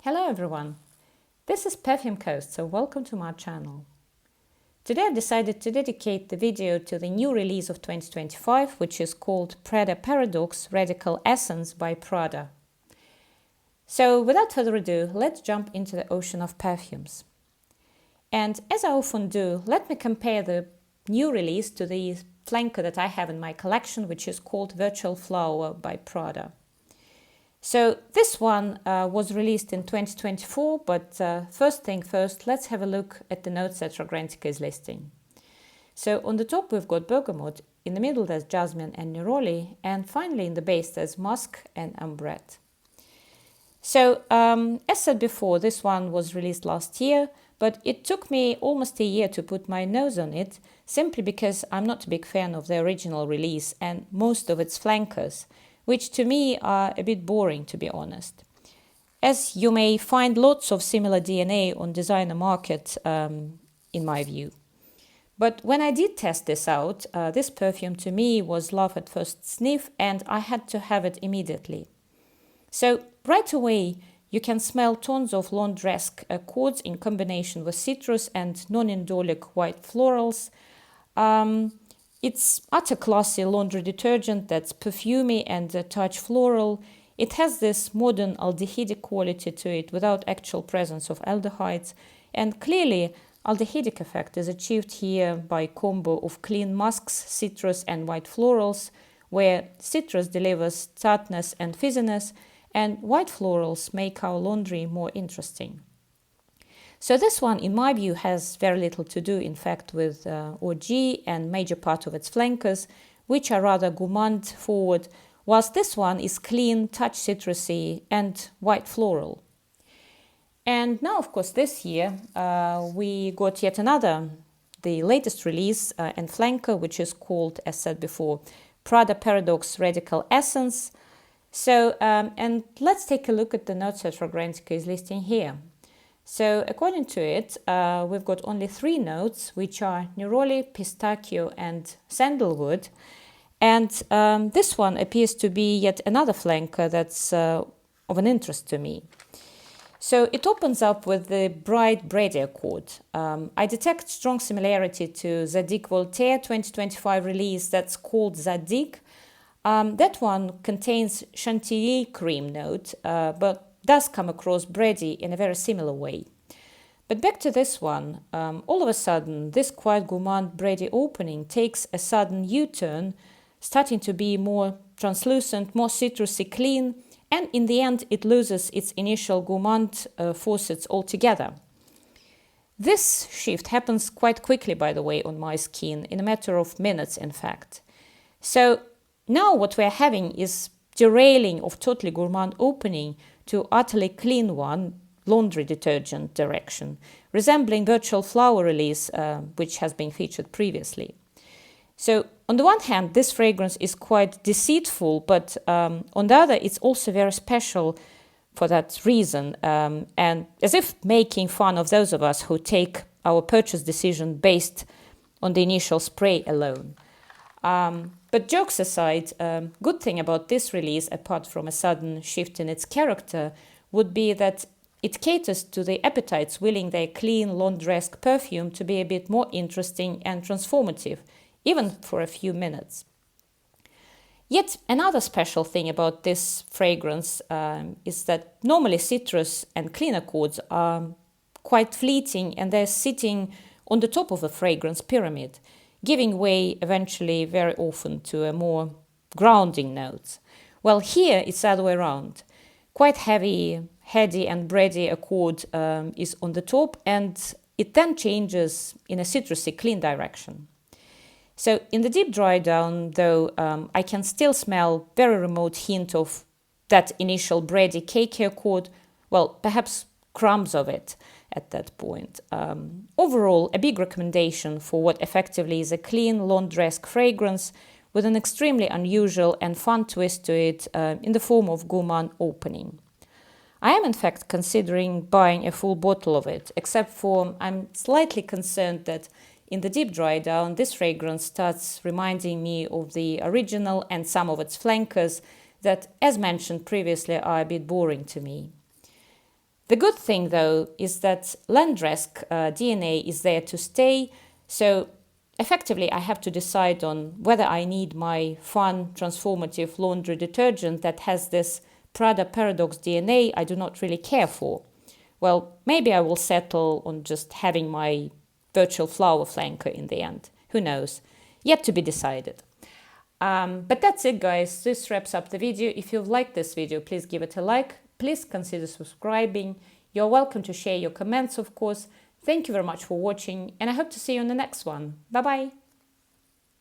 Hello everyone, this is Perfume Coast, so welcome to my channel. Today I decided to dedicate the video to the new release of 2025, which is called Prada Paradoxe Radical Essence by Prada. So without further ado, let's jump into the ocean of perfumes. And as I often do, let me compare the new release to the flanker that I have in my collection, which is called Virtual Flower by Prada. So this one was released in 2024, but first thing first, let's have a look at the notes that Fragrantica is listing. So on the top we've got bergamot, in the middle there's jasmine and neroli, and finally in the base there's musk and ambrette. So as said before, this one was released last year, but it took me almost a year to put my nose on it, simply because I'm not a big fan of the original release and most of its flankers, which to me are a bit boring, to be honest. As you may find lots of similar DNA on designer market, in my view. But when I did test this out, this perfume to me was love at first sniff, and I had to have it immediately. So right away, you can smell tons of laundresque accords in combination with citrus and non-indolic white florals. It's utter classy laundry detergent that's perfumey and a touch floral. It has this modern aldehydic quality to it without actual presence of aldehydes. And clearly, aldehydic effect is achieved here by a combo of clean musks, citrus and white florals, where citrus delivers tartness and fizziness, and white florals make our laundry more interesting. So this one, in my view, has very little to do, in fact, with OG and major part of its flankers, which are rather gourmand forward, whilst this one is clean, touch citrusy and white floral. And now, of course, this year we got yet another, the latest release and flanker, which is called, as said before, Prada Paradoxe Radical Essence. So, and let's take a look at the notes that Fragrantica is listing here. So according to it, we've got only 3 notes, which are neroli, pistachio and sandalwood. And this one appears to be yet another flanker that's of an interest to me. So it opens up with the bright bready accord. I detect strong similarity to Zadig Voltaire 2025 release that's called Zadig. That one contains chantilly cream note, but does come across bready in a very similar way. But back to this one, all of a sudden, this quite gourmand bready opening takes a sudden U-turn, starting to be more translucent, more citrusy clean, and in the end it loses its initial gourmand facets altogether. This shift happens quite quickly, by the way, on my skin, in a matter of minutes, in fact. So now what we're having is derailing of totally gourmand opening to utterly clean one, laundry detergent direction, resembling Virtual Flower release, which has been featured previously. So on the one hand, this fragrance is quite deceitful, but on the other, it's also very special for that reason, and as if making fun of those of us who take our purchase decision based on the initial spray alone. But jokes aside, good thing about this release, apart from a sudden shift in its character, would be that it caters to the appetites willing their clean, laundresque perfume to be a bit more interesting and transformative, even for a few minutes. Yet another special thing about this fragrance is that normally citrus and clean accords are quite fleeting, and they're sitting on the top of a fragrance pyramid, giving way eventually very often to a more grounding note. Well, here it's the other way around. Quite heavy, heady and bready accord is on the top, and it then changes in a citrusy clean direction. So in the deep dry down, though, I can still smell very remote hint of that initial bready cakey accord, well, perhaps crumbs of it at that point. Overall, a big recommendation for what effectively is a clean, laundresque fragrance with an extremely unusual and fun twist to it in the form of gourmand opening. I am in fact considering buying a full bottle of it, except for I'm slightly concerned that in the deep dry down, this fragrance starts reminding me of the original and some of its flankers that, as mentioned previously, are a bit boring to me. The good thing, though, is that Landrask DNA is there to stay, so effectively I have to decide on whether I need my fun, transformative laundry detergent that has this Prada Paradoxe DNA I do not really care for. Well, maybe I will settle on just having my virtual flower flanker in the end. Who knows? Yet to be decided. But that's it, guys. This wraps up the video. If you've liked this video, please give it a like. Please consider subscribing. You're welcome to share your comments, of course. Thank you very much for watching, and I hope to see you on the next one. Bye-bye.